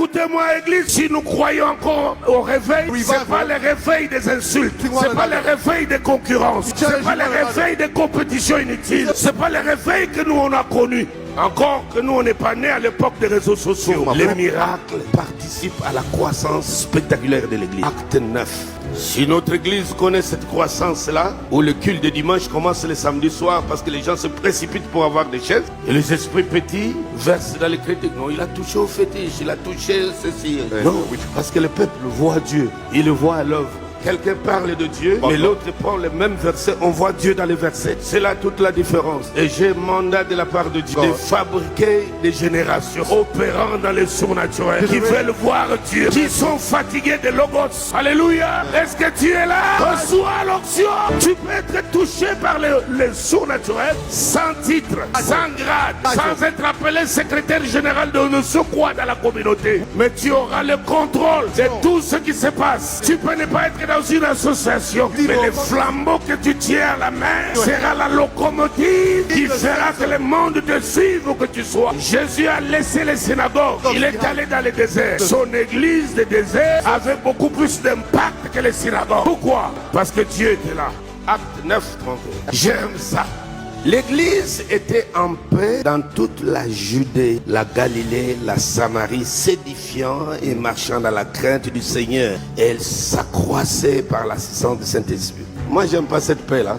Écoutez-moi, Église, si nous croyons encore au réveil, c'est pas le réveil des insultes, c'est pas le réveil des concurrences, c'est pas le réveil des compétitions inutiles, c'est pas le réveil que nous on a connu. Encore que nous on n'est pas nés à l'époque des réseaux sociaux. Les miracles participent à la croissance spectaculaire de l'Église. Acte 9. Si notre église connaît cette croissance-là, où le culte de dimanche commence le samedi soir parce que les gens se précipitent pour avoir des chaises, et les esprits petits versent dans les critiques. Non, il a touché au fétiche, il a touché ceci. Non, parce que le peuple voit Dieu, il le voit à l'œuvre. Quelqu'un parle de Dieu, mais l'autre prend le même verset, on voit Dieu dans les versets. C'est là toute la différence. Et j'ai mandat de la part de Dieu de fabriquer des générations opérant dans les surnaturels, qui veulent voir Dieu, qui sont fatigués de logos. Alléluia. Est-ce que tu es là? Reçois l'onction. Tu peux être touché par les surnaturels sans titre, sans grade, sans être appelé secrétaire général de ne sais quoi dans la communauté. Mais tu auras le contrôle de tout ce qui se passe. Tu peux ne pas être dans une association, mais le flambeau que tu tiens à la main sera la locomotive qui fera que le monde te suive où que tu sois. Jésus a laissé les synagogues, il est allé dans le désert. Son église de désert avait beaucoup plus d'impact que les synagogues. Pourquoi? Parce que Dieu était là. Acte 9, 31. J'aime ça. L'église était en paix dans toute la Judée, la Galilée, la Samarie, s'édifiant et marchant dans la crainte du Seigneur. Et elle s'accroissait par l'assistance du Saint-Esprit. Moi, j'aime pas cette paix-là.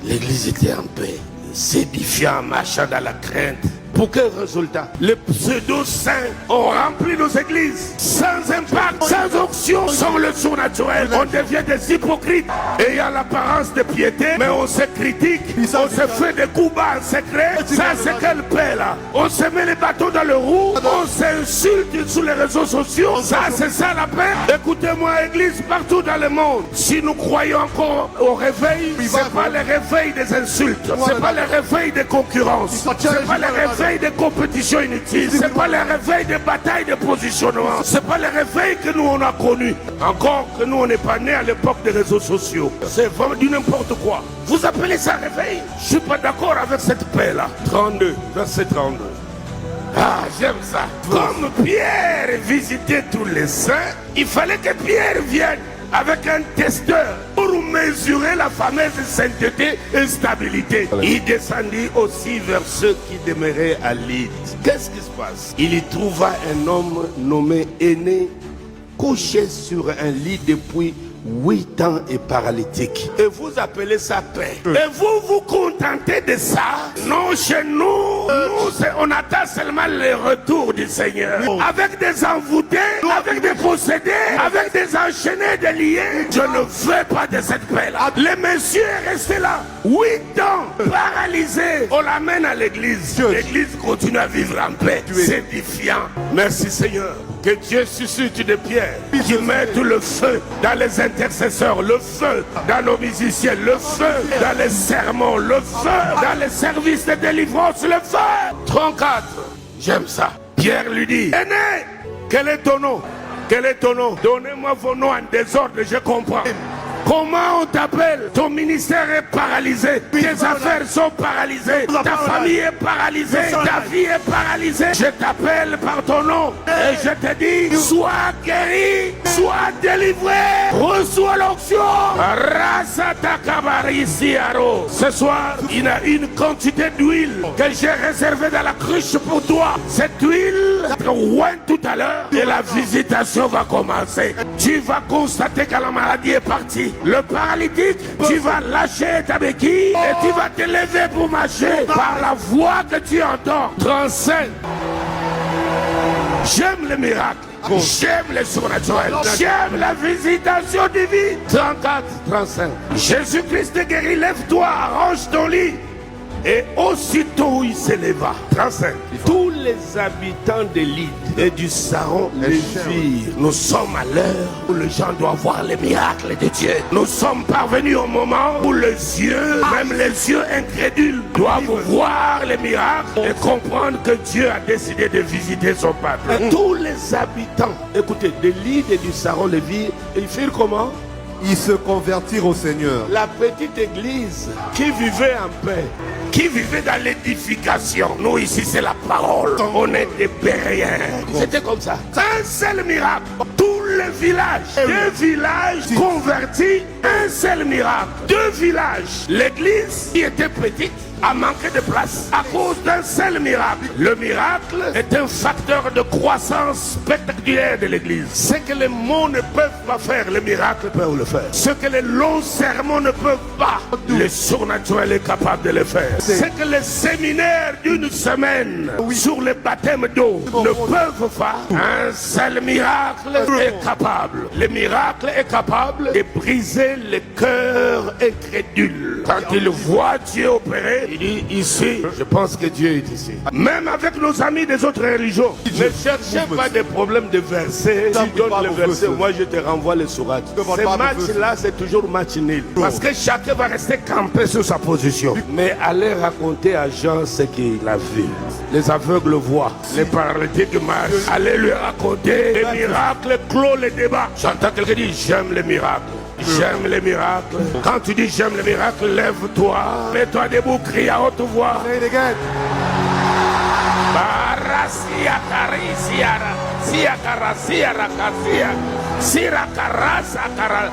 L'église était en paix, s'édifiant, marchant dans la crainte. Pour quel résultat? Les pseudo-saints ont rempli nos églises sans impact, sans onction, sans le surnaturel. On devient des hypocrites ayant l'apparence de piété, mais on se critique, on se fait des coups bas en secret. Ça, c'est quelle paix là? On se met les bâtons dans le roue, on s'insulte sur les réseaux sociaux. Ça, c'est ça la paix. Écoutez-moi, église partout dans le monde. Si nous croyons encore au réveil, c'est pas le réveil des insultes, c'est pas le réveil des concurrences, c'est pas le réveil des compétitions inutiles, c'est pas le réveil des batailles de positionnement, c'est pas le réveil que nous on a connu. Encore que nous on n'est pas nés à l'époque des réseaux sociaux. C'est vraiment du n'importe quoi. Vous appelez ça réveil? Je suis pas d'accord avec cette paix là. 32, verset 32. Ah, j'aime ça. Comme Pierre visitait tous les saints, il fallait que Pierre vienne avec un testeur pour mesurer la fameuse sainteté et stabilité. Il descendit aussi vers ceux qui demeuraient à Lydde. Qu'est-ce qui se passe? Il y trouva un homme nommé Aîné, couché sur un lit depuis 8 ans et paralytique. Et vous appelez ça paix. Et vous vous contentez de ça? Non, chez nous, on attend seulement le retour du Seigneur. Avec des envoûtés, avec des possédés, avec des enchaînés, des liés. Je ne veux pas de cette paix-là. Le monsieur est resté là 8 ans, paralysé. On l'amène à l'église. L'église continue à vivre en paix. C'est édifiant. Merci Seigneur. Que Dieu suscite des pierres qui mettent le feu dans les intercesseurs, le feu dans nos musiciens, le feu dans les sermons, le feu dans les services de délivrance, le feu. 34, j'aime ça. Pierre lui dit, Aîné, quel est ton nom? Quel est ton nom? Donnez-moi vos noms en désordre, je comprends. Comment on t'appelle? Ton ministère est paralysé. Tes affaires sont paralysées. Ta famille est paralysée. Ta vie est paralysée. Je t'appelle par ton nom. Et je te dis, sois guéri, sois délivré. Reçois l'onction. Ce soir, il y a une quantité d'huile que j'ai réservée dans la cruche pour toi. Cette huile, loin tout à l'heure, et la visitation va commencer. Tu vas constater que la maladie est partie. Le paralytique, tu vas lâcher ta béquille et tu vas te lever pour marcher par la voix que tu entends. 35. J'aime les miracles. J'aime les surnaturels. J'aime la visitation divine. 34, 35. Jésus-Christ te guérit. Lève-toi, arrange ton lit. Et aussitôt il s'éleva. 35. Tous les habitants de Lydde et du Saron le virent. Nous sommes à l'heure où les gens doivent voir les miracles de Dieu. Nous sommes parvenus au moment où les yeux, même les yeux incrédules, doivent voir les miracles et comprendre que Dieu a décidé de visiter son peuple. Tous les habitants, écoutez, de Lydde et du Saron le virent. Ils firent comment? Ils se convertirent au Seigneur. La petite église qui vivait en paix qui vivaient dans l'édification. Nous ici c'est la parole. On est des Béréens. C'était comme ça. Un seul miracle. Tous les villages. Deux villages convertis. Un seul miracle. Deux villages. L'église qui était petite a manqué de place à cause d'un seul miracle. Le miracle est un facteur de croissance spectaculaire de l'église. Ce que les mots ne peuvent pas faire, les miracles peuvent le faire. Ce que les longs sermons ne peuvent pas, le surnaturel est capable de le faire. Ce que les séminaires d'une semaine sur les baptêmes d'eau ne peuvent pas, un seul miracle est capable. Le miracle est capable de briser les cœurs incrédules. Quand il voit Dieu opérer, il dit ici, je pense que Dieu est ici. Même avec nos amis des autres religions, ne cherchez pas des problèmes de versets. Tu donnes les versets, moi je te renvoie les sourates. Ces matchs-là, c'est toujours match nul. Parce que chacun va rester campé sur sa position. Mais allez raconter à Jean ce qu'il a vu. Les aveugles voient, les paralytiques marchent. Allez lui raconter les miracles, clôt les débats. J'entends quelqu'un dire j'aime les miracles. J'aime les miracles. Quand tu dis j'aime les miracles, lève-toi, mets-toi debout, crie à haute voix. Barasia karisiara, sia karasia rakasia, sira karasa kara.